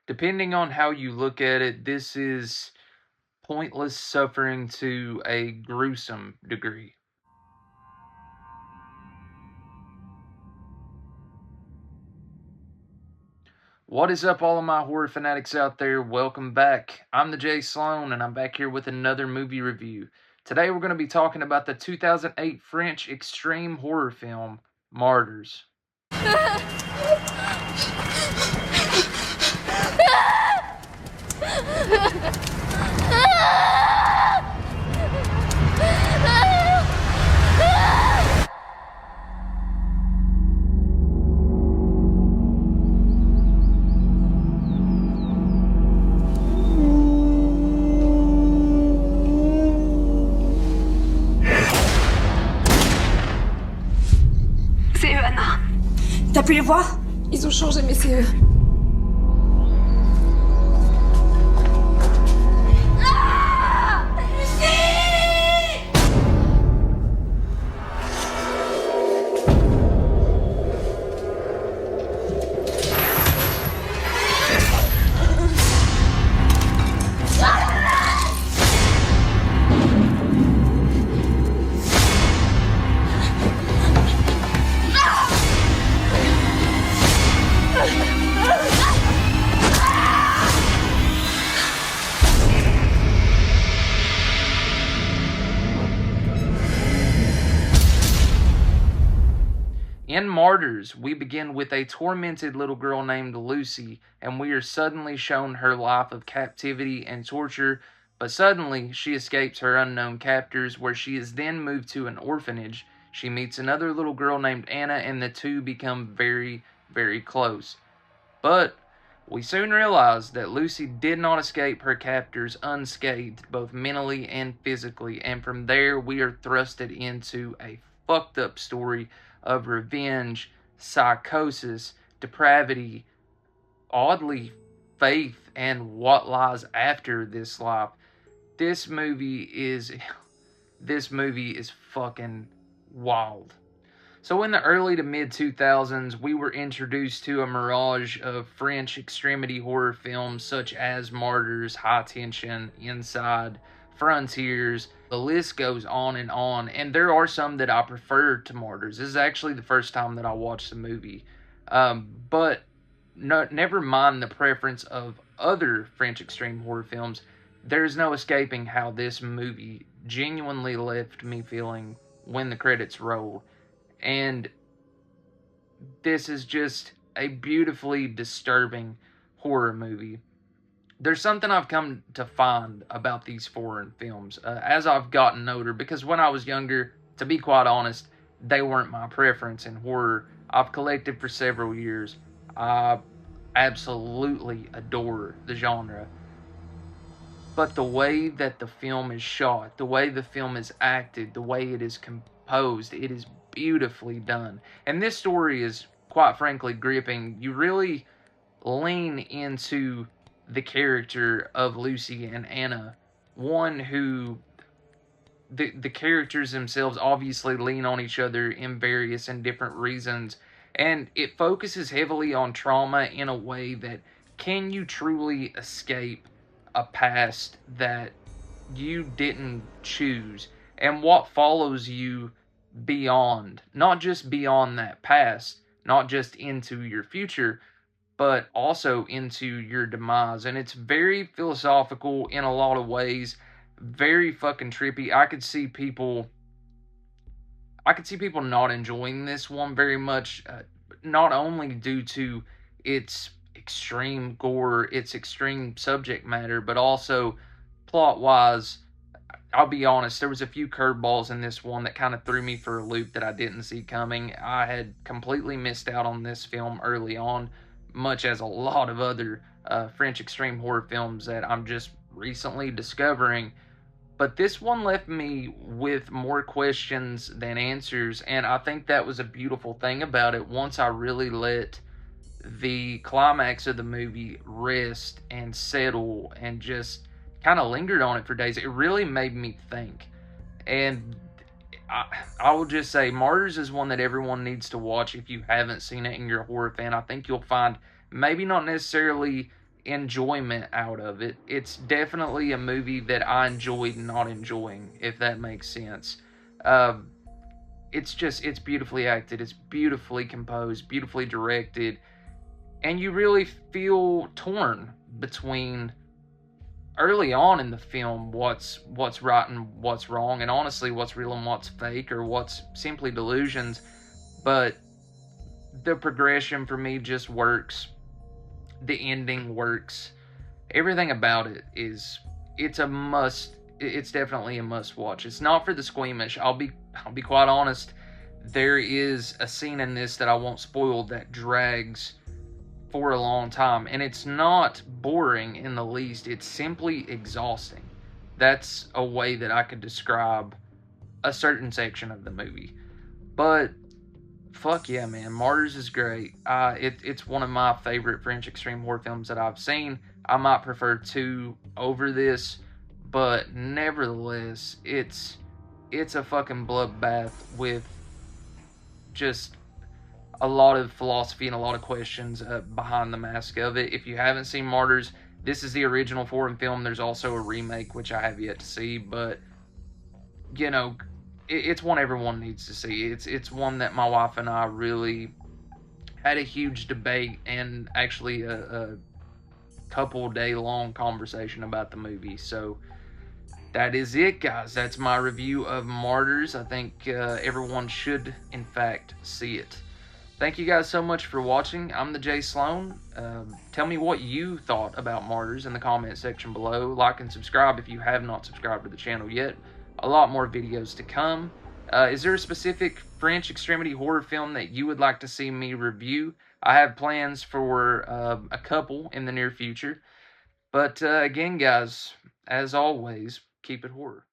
Depending on how you look at it, this is pointless suffering to a gruesome degree. What is up, all of my horror fanatics out there? Welcome back. I'm the Jay Sloan, and I'm back here with another movie review. Today, we're going to be talking about the 2008 French extreme horror film, Martyrs. C'est eux, Anna. T'as pu les voir? Ils ont changé, mais c'est eux. In Martyrs, we begin with a tormented little girl named Lucy, and we are suddenly shown her life of captivity and torture, but suddenly she escapes her unknown captors, where she is then moved to an orphanage. She meets another little girl named Anna, and the two become very, very close. But we soon realize that Lucy did not escape her captors unscathed, both mentally and physically, and from there we are thrusted into a fucked up story of revenge, psychosis, depravity, oddly faith, and what lies after this life. This movie is fucking wild. So in the early to mid 2000s, we were introduced to a mirage of French extremity horror films such as Martyrs, High Tension, Inside, Frontiers. The list goes on, and there are some that I prefer to Martyrs. This is actually the first time that I watched the movie. But no, never mind the preference of other French extreme horror films, there's no escaping how this movie genuinely left me feeling when the credits rolled. And this is just a beautifully disturbing horror movie. There's something I've come to find about these foreign films as I've gotten older, because when I was younger, to be quite honest, they weren't my preference in horror. I've collected for several years. I absolutely adore the genre. But the way that the film is shot, the way the film is acted, the way it is composed, it is beautifully done. And this story is, quite frankly, gripping. You really lean into the character of Lucy and Anna. One who, the characters themselves obviously lean on each other in various and different reasons. And it focuses heavily on trauma in a way that, can you truly escape a past that you didn't choose, and what follows you beyond, not just beyond that past, not just into your future, but also into your demise. And it's very philosophical in a lot of ways, very fucking trippy. I could see people not enjoying this one very much, not only due to its extreme gore, its extreme subject matter, but also plot-wise. I'll be honest, there was a few curveballs in this one that kind of threw me for a loop that I didn't see coming. I had completely missed out on this film early on, much as a lot of other French extreme horror films that I'm just recently discovering. But this one left me with more questions than answers, and I think that was a beautiful thing about it. Once I really let the climax of the movie rest and settle and just kind of lingered on it for days, it really made me think. And I will just say, Martyrs is one that everyone needs to watch if you haven't seen it and you're a horror fan. I think you'll find maybe not necessarily enjoyment out of it. It's definitely a movie that I enjoyed not enjoying, if that makes sense. Uh, it's beautifully acted, it's beautifully composed, beautifully directed, and you really feel torn between early on in the film what's right and what's wrong, and honestly what's real and what's fake, or what's simply delusions. But the progression for me just works. The ending works. Everything about it is, it's a must. It's definitely a must watch. It's not for the squeamish. I'll be quite honest. There is a scene in this that I won't spoil that drags for a long time, and it's not boring in the least. It's simply exhausting. That's a way that I could describe a certain section of the movie. But fuck yeah, man, Martyrs is great. It's one of my favorite French extreme horror films that I've seen. I might prefer 2 over this, but nevertheless, it's a fucking bloodbath with just a lot of philosophy and a lot of questions behind the mask of it. If you haven't seen Martyrs, this is the original foreign film. There's also a remake, which I have yet to see, but you know, it's one everyone needs to see. It's one that my wife and I really had a huge debate, and actually a couple day long conversation about the movie. So that is it, guys. That's my review of Martyrs. I think everyone should, in fact, see it. Thank you guys so much for watching. I'm the Jay Sloan. Tell me what you thought about Martyrs in the comment section below. Like and subscribe if you have not subscribed to the channel yet. A lot more videos to come. Is there a specific French extremity horror film that you would like to see me review? I have plans for a couple in the near future. But again, guys, as always, keep it horror.